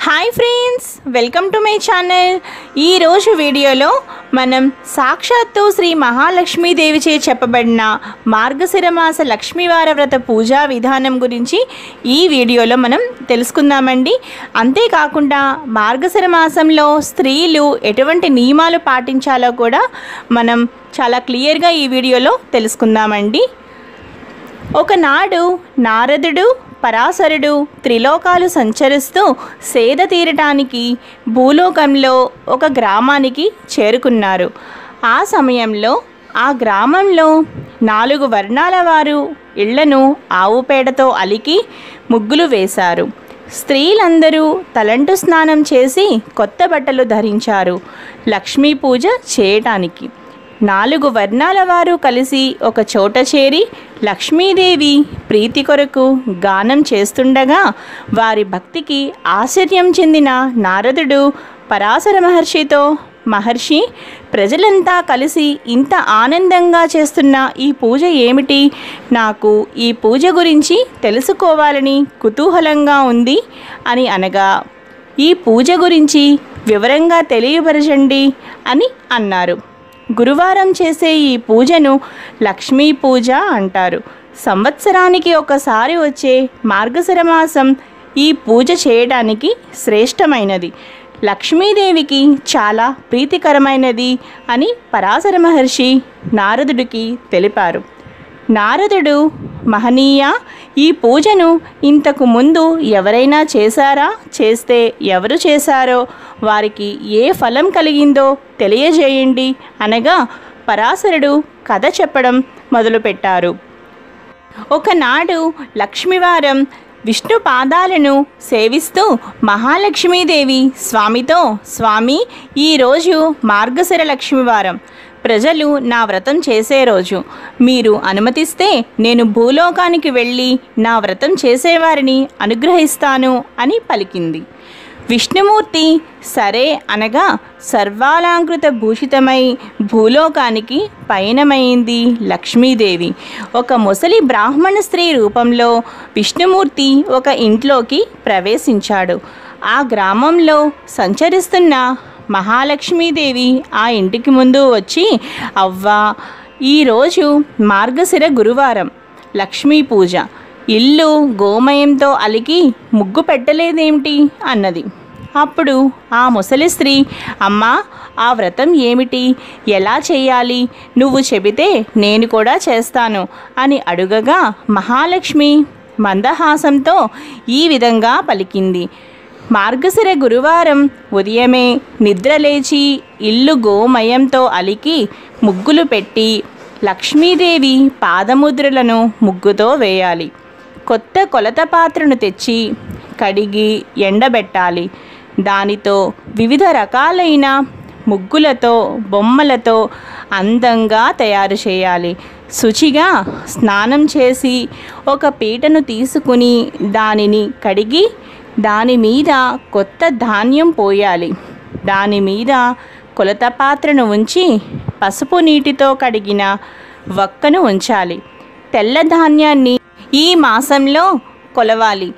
Hi friends, welcome to my channel. ఈరోజు వీడియోలో మనం సాక్షాత్తు శ్రీ మహాలక్ష్మీదేవిచే చెప్పబడిన మార్గశిర మాస లక్ష్మీవార వ్రత పూజా విధానం గురించి ఈ వీడియోలో మనం తెలుసుకుందామండి. అంతేకాకుండా మార్గశిర మాసంలో స్త్రీలు ఎటువంటి నియమాలు పాటించాలో కూడా మనం చాలా క్లియర్గా ఈ వీడియోలో తెలుసుకుందామండి. ఒకనాడు నారదుడు పరాశరుడు త్రిలోకాలు సంచరిస్తూ సేద తీరటానికి భూలోకంలో ఒక గ్రామానికి చేరుకున్నారు. ఆ సమయంలో ఆ గ్రామంలో 4 వర్ణాల వారు ఇళ్లను ఆవు పేడతో అలికి ముగ్గులు వేశారు. స్త్రీలందరూ తలంటు స్నానం చేసి కొత్త బట్టలు ధరించారు లక్ష్మీ పూజ చేయటానికి. 4 వర్ణాల వారు కలిసి ఒక చోట చేరి లక్ష్మీదేవి ప్రీతి కొరకు గానం చేస్తుండగా వారి భక్తికి ఆశ్చర్యం చెందిన నారదుడు పరాశర మహర్షితో, మహర్షి, ప్రజలంతా కలిసి ఇంత ఆనందంగా చేస్తున్న ఈ పూజ ఏమిటి? నాకు ఈ పూజ గురించి తెలుసుకోవాలని కుతూహలంగా ఉంది అని అనగా, ఈ పూజ గురించి వివరంగా తెలియపరచండి అని అన్నారు. గురువారం చేసే ఈ పూజను లక్ష్మీ పూజ అంటారు. సంవత్సరానికి ఒకసారి వచ్చే మార్గశిర మాసం ఈ పూజ చేయడానికి శ్రేష్టమైనది, లక్ష్మీదేవికి చాలా ప్రీతికరమైనది అని పరాశర మహర్షి నారదుడికి తెలిపారు. నారదుడు, మహనీయ, ఈ పూజను ఇంతకు ముందు ఎవరైనా చేశారా? చేస్తే ఎవరు చేశారో, వారికి ఏ ఫలం కలిగిందో తెలియజేయండి అనగా పరాశరుడు కథ చెప్పడం మొదలుపెట్టారు. ఒకనాడు లక్ష్మీవారం విష్ణు పాదాలను సేవిస్తూ మహాలక్ష్మీదేవి స్వామితో, స్వామి, ఈరోజు మార్గశిర లక్ష్మీవారం, ప్రజలు నా వ్రతం చేసే రోజు. మీరు అనుమతిస్తే నేను భూలోకానికి వెళ్ళి నా వ్రతం చేసేవారిని అనుగ్రహిస్తాను అని పలికింది. విష్ణుమూర్తి సరే అనగా సర్వాలంకృత భూషితమై భూలోకానికి పయనమైంది లక్ష్మీదేవి. ఒక ముసలి బ్రాహ్మణ స్త్రీ రూపంలో విష్ణుమూర్తి ఒక ఇంట్లోకి ప్రవేశించాడు. ఆ గ్రామంలో సంచరిస్తున్న మహాలక్ష్మీదేవి ఆ ఇంటికి ముందు వచ్చి, అవ్వా, ఈరోజు మార్గశిర గురువారం, లక్ష్మీ పూజ, ఇల్లు గోమయంతో అలికి ముగ్గు పెట్టలేదేమిటి అన్నది. అప్పుడు ఆ ముసలి స్త్రీ, అమ్మా, ఆ వ్రతం ఏమిటి? ఎలా చేయాలి? నువ్వు చెబితే నేను కూడా చేస్తాను అని అడుగగా మహాలక్ష్మి మందహాసంతో ఈ విధంగా పలికింది. మార్గశిర గురువారం ఉదయమే నిద్రలేచి ఇల్లు గోమయంతో అలికి ముగ్గులు పెట్టి లక్ష్మీదేవి పాదముద్రలను ముగ్గుతో వేయాలి. కొత్త కొలత పాత్రను తెచ్చి కడిగి ఎండబెట్టాలి. దానితో వివిధ రకాలైన ముగ్గులతో, బొమ్మలతో అందంగా తయారు చేయాలి. శుచిగా స్నానం చేసి ఒక పీటను తీసుకుని దానిని కడిగి దాని మీద కొత్త ధాన్యం పోయాలి. దాని మీద కొలత పాత్రను ఉంచి పసుపు నీటితో కడిగిన వక్కను ఉంచాలి. తెల్ల ధాన్యాన్ని ఈ మాసంలో కొలవాలి.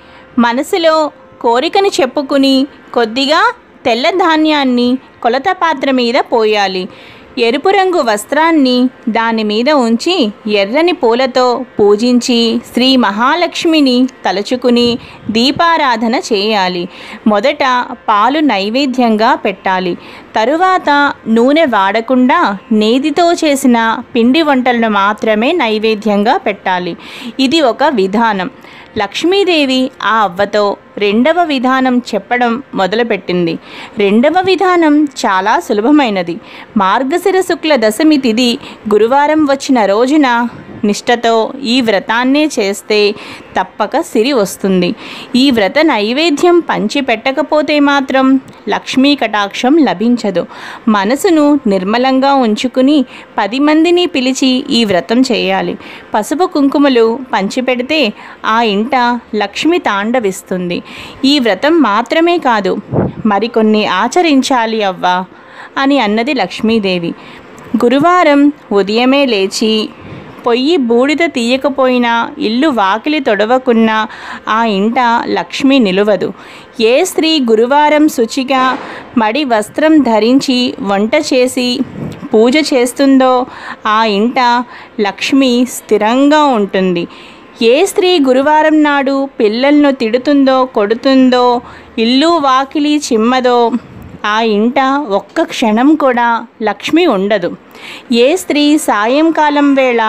మనసులో కోరికను చెప్పుకుని కొద్దిగా తెల్ల ధాన్యాన్ని కొలత పాత్ర మీద పోయాలి. ఎరుపు రంగు వస్త్రాన్ని దాని మీద ఉంచి ఎర్రని పూలతో పూజించి శ్రీ మహాలక్ష్మిని తలుచుకుని దీపారాధన చేయాలి. మొదట పాలు నైవేద్యంగా పెట్టాలి. తరువాత నూనె వాడకుండా నేతితో చేసిన పిండి వంటలను మాత్రమే నైవేద్యంగా పెట్టాలి. ఇది ఒక విధానం. లక్ష్మీదేవి ఆ అవ్వతో రెండవ విధానం చెప్పడం మొదలుపెట్టింది. రెండవ విధానం చాలా సులభమైనది. మార్గశిర శుక్ల దశమి తిథి గురువారం వచ్చిన రోజున నిష్ఠతో ఈ వ్రతాన్నే చేస్తే తప్పక సిరి వస్తుంది. ఈ వ్రత నైవేద్యం పంచి పెట్టకపోతే మాత్రం లక్ష్మీ కటాక్షం లభించదు. మనసును నిర్మలంగా ఉంచుకుని 10 మందిని పిలిచి ఈ వ్రతం చేయాలి. పసుపు కుంకుమలు పంచిపెడితే ఆ ఇంట లక్ష్మి తాండవిస్తుంది. ఈ వ్రతం మాత్రమే కాదు, మరికొన్ని ఆచరించాలి అవ్వా అని అన్నది లక్ష్మీదేవి. గురువారం ఉదయమే లేచి పొయ్యి బూడిద తీయకపోయినా, ఇల్లు వాకిలి తొడవకున్నా ఆ ఇంట లక్ష్మి నిలువదు. ఏ స్త్రీ గురువారం శుచిగా మడి వస్త్రం ధరించి వంట చేసి పూజ చేస్తుందో ఆ ఇంట లక్ష్మి స్థిరంగా ఉంటుంది. ఏ స్త్రీ గురువారం నాడు పిల్లలను తిడుతుందో, కొడుతుందో, ఇల్లు వాకిలి చిమ్మదో ఆ ఇంట ఒక్క క్షణం కూడా లక్ష్మి ఉండదు. ఏ స్త్రీ సాయంకాలం వేళ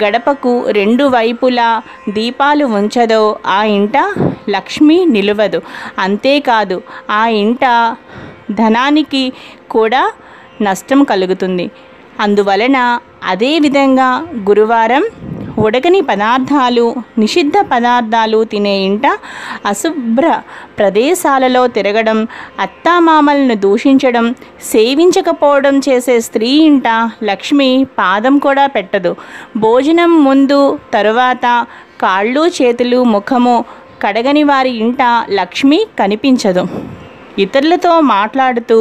గడపకు రెండు వైపులా దీపాలు ఉంచదో ఆ ఇంట లక్ష్మి నిలువదు. అంతేకాదు, ఆ ఇంట ధనానికి కూడా నష్టం కలుగుతుంది. అందువలన అదేవిధంగా గురువారం ఉడకని పదార్థాలు, నిషిద్ధ పదార్థాలు తినే ఇంట, అశుభ్ర ప్రదేశాలలో తిరగడం, అత్తామామలను దూషించడం, సేవించకపోవడం చేసే స్త్రీ ఇంట లక్ష్మి పాదం కూడా పెట్టదు. భోజనం ముందు తరువాత కాళ్ళు చేతులు ముఖము కడగని వారి ఇంట లక్ష్మి కనిపించదు. ఇతరులతో మాట్లాడుతూ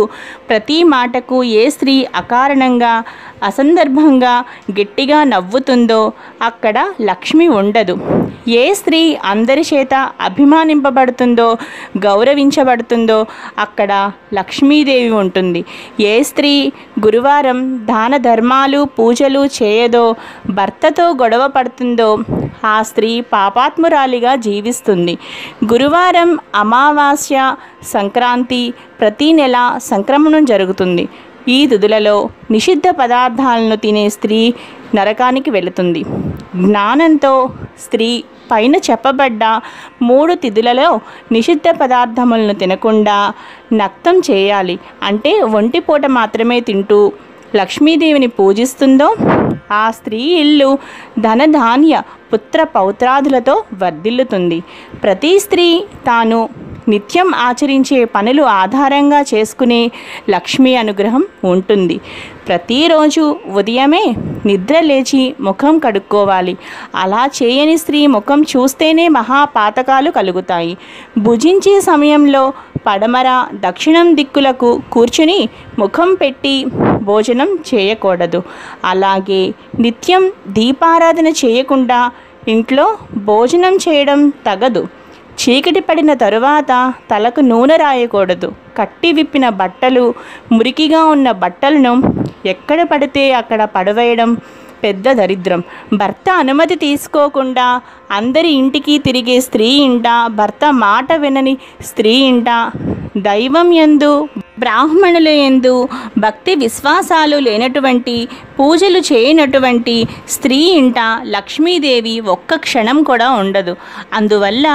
ప్రతి మాటకు ఏ స్త్రీ అకారణంగా అసందర్భంగా గట్టిగా నవ్వుతుందో అక్కడ లక్ష్మి ఉండదు. ఏ స్త్రీ అందరి చేత అభిమానింపబడుతుందో, గౌరవించబడుతుందో అక్కడ లక్ష్మీదేవి ఉంటుంది. ఏ స్త్రీ గురువారం దాన ధర్మాలు పూజలు చేయదో, భర్తతో గొడవ పడుతుందో ఆ స్త్రీ పాపాత్మురాలిగా జీవిస్తుంది. గురువారం అమావాస్య, సంక్రాంతి, ప్రతీ నెల సంక్రమణం జరుగుతుంది. ఈ తిథులలో నిషిద్ధ పదార్థాలను తినే స్త్రీ నరకానికి వెళుతుంది. జ్ఞానంతో స్త్రీ పైన చెప్పబడ్డ 3 తిథులలో నిషిద్ధ పదార్థములను తినకుండా నక్తం చేయాలి. అంటే ఒంటిపూట మాత్రమే తింటూ లక్ష్మీదేవిని పూజిస్తుందో ఆ స్త్రీ ఇల్లు ధనధాన్య పుత్ర పౌత్రాదులతో వర్ధిల్లుతుంది. ప్రతి స్త్రీ తాను నిత్యం ఆచరించే పనులు ఆధారంగా చేసుకునే లక్ష్మీ అనుగ్రహం ఉంటుంది. ప్రతిరోజు ఉదయమే నిద్ర లేచి ముఖం కడుక్కోవాలి. అలా చేయని స్త్రీ ముఖం చూస్తేనే మహాపాతకాలు కలుగుతాయి. భుజించే సమయంలో పడమర, దక్షిణం దిక్కులకు కూర్చుని ముఖం పెట్టి భోజనం చేయకూడదు. అలాగే నిత్యం దీపారాధన చేయకుండా ఇంట్లో భోజనం చేయడం తగదు. చీకటి పడిన తరువాత తలకు నూనె రాయకూడదు. కట్టి విప్పిన బట్టలు, మురికిగా ఉన్న బట్టలను ఎక్కడ పడితే అక్కడ పడవేయడం పెద్ద దరిద్రం. భర్త అనుమతి తీసుకోకుండా అందరి ఇంటికి తిరిగే స్త్రీ ఇంట, భర్త మాట వినని స్త్రీ ఇంట, దైవం యందు బ్రాహ్మణుల యందు భక్తి విశ్వాసాలు లేనటువంటి, పూజలు చేయనటువంటి స్త్రీ ఇంట లక్ష్మీదేవి ఒక్క క్షణం కూడా ఉండదు. అందువల్ల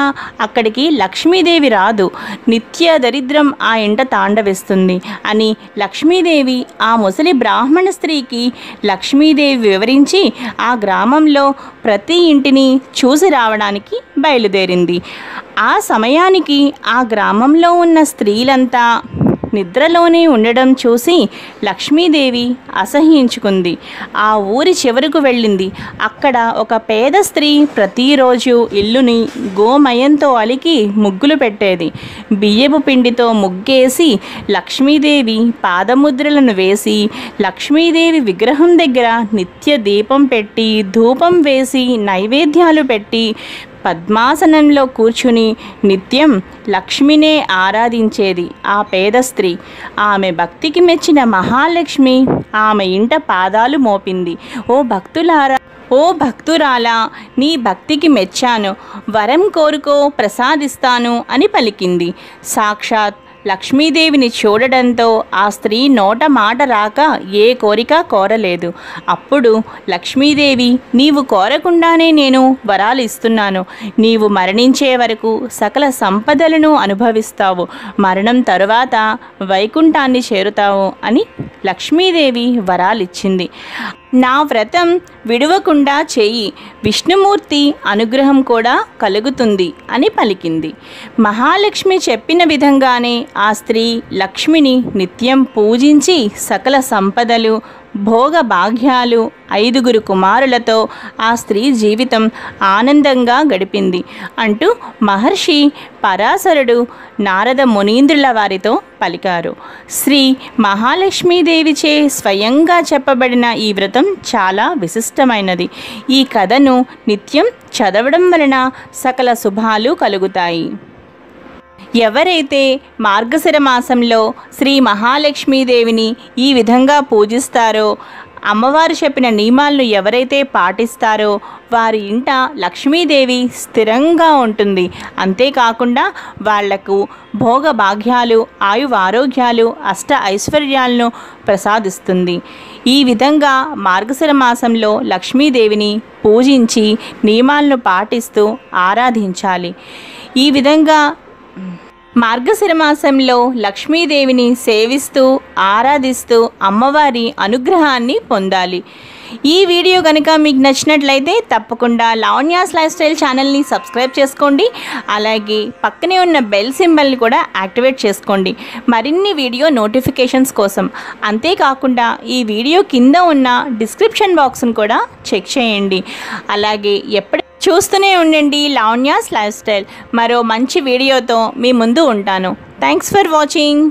అక్కడికి లక్ష్మీదేవి రాదు. నిత్య దరిద్రం ఆ ఇంట తాండవిస్తుంది అని లక్ష్మీదేవి ఆ ముసలి బ్రాహ్మణ స్త్రీకి లక్ష్మీదేవి వివరించి ఆ గ్రామంలో ప్రతి ఇంటిని చూసి రావడానికి బయలుదేరింది. ఆ సమయానికి ఆ గ్రామంలో ఉన్న స్త్రీలంతా నిద్రలోనే ఉండడం చూసి లక్ష్మీదేవి అసహ్యించుకుంది. ఆ ఊరి చివరకు వెళ్ళింది. అక్కడ ఒక పేద స్త్రీ ప్రతిరోజు ఇల్లుని గోమయంతో అలికి ముగ్గులు పెట్టేది. బియ్యపు పిండితో ముగ్గేసి లక్ష్మీదేవి పాదముద్రలను వేసి, లక్ష్మీదేవి విగ్రహం దగ్గర నిత్య దీపం పెట్టి, ధూపం వేసి, నైవేద్యాలు పెట్టి పద్మాసనంలో కూర్చుని నిత్యం లక్ష్మినే ఆరాధించేది ఆ పేద స్త్రీ. ఆమె భక్తికి మెచ్చిన మహాలక్ష్మి ఆమె ఇంట పాదాలు మోపింది. ఓ భక్తురాలా, నీ భక్తికి మెచ్చాను, వరం కోరుకో ప్రసాదిస్తాను అని పలికింది. సాక్షాత్ లక్ష్మీదేవిని చూడడంతో ఆ స్త్రీ నోట మాట రాక ఏ కోరిక కోరలేదు. అప్పుడు లక్ష్మీదేవి, నీవు కోరకుండానే నేను వరాలు ఇస్తున్నాను. నీవు మరణించే వరకు సకల సంపదలను అనుభవిస్తావు. మరణం తరువాత వైకుంఠాన్ని చేరుతావు అని లక్ష్మీదేవి వరాలిచ్చింది. నా వ్రతం విడవకుండా చేయి, విష్ణుమూర్తి అనుగ్రహం కూడా కలుగుతుంది అని పలికింది. మహాలక్ష్మి చెప్పిన విధంగానే ఆ స్త్రీ లక్ష్మిని నిత్యం పూజించి సకల సంపదలు, భోగ భాగ్యాలు, 5 కుమారులతో ఆ స్త్రీ జీవితం ఆనందంగా గడిపింది అంటూ మహర్షి పరాశరుడు నారద మునీంద్రుల వారితో పలికారు. శ్రీ మహాలక్ష్మీదేవిచే స్వయంగా చెప్పబడిన ఈ వ్రతం చాలా విశిష్టం. విశిష్టమైనది. ఈ కథను నిత్యం చదవడం వలన సకల శుభాలు కలుగుతాయి. ఎవరైతే మార్గశిర మాసంలో శ్రీ మహాలక్ష్మీదేవిని ఈ విధంగా పూజిస్తారో, అమ్మవారు చెప్పిన నియమాలను ఎవరైతే పాటిస్తారో వారి ఇంట లక్ష్మీదేవి స్థిరంగా ఉంటుంది. అంతేకాకుండా వాళ్లకు భోగ భాగ్యాలు, ఆయువారోగ్యాలు, అష్ట ఐశ్వర్యాలను ప్రసాదిస్తుంది. ఈ విధంగా మార్గశిర మాసంలో లక్ష్మీదేవిని పూజించి నియమాలను పాటిస్తూ ఆరాధించాలి. ఈ విధంగా మార్గశిర మాసంలో లక్ష్మీదేవిని సేవిస్తూ ఆరాధిస్తూ అమ్మవారి అనుగ్రహాన్ని పొందాలి. ఈ వీడియో కనుక మీకు నచ్చినట్లయితే తప్పకుండా లావణ్యాస్ లైఫ్ స్టైల్ ఛానల్ని సబ్స్క్రైబ్ చేసుకోండి. అలాగే పక్కనే ఉన్న బెల్ సింబల్ని కూడా యాక్టివేట్ చేసుకోండి మరిన్ని వీడియో నోటిఫికేషన్స్ కోసం. అంతేకాకుండా ఈ వీడియో కింద ఉన్న డిస్క్రిప్షన్ బాక్స్ను కూడా చెక్ చేయండి. అలాగే చూస్తూనే ఉండండి లావణ్యాస్ లైఫ్ స్టైల్. మరో మంచి వీడియోతో మీ ముందు ఉంటాను. Thanks for watching.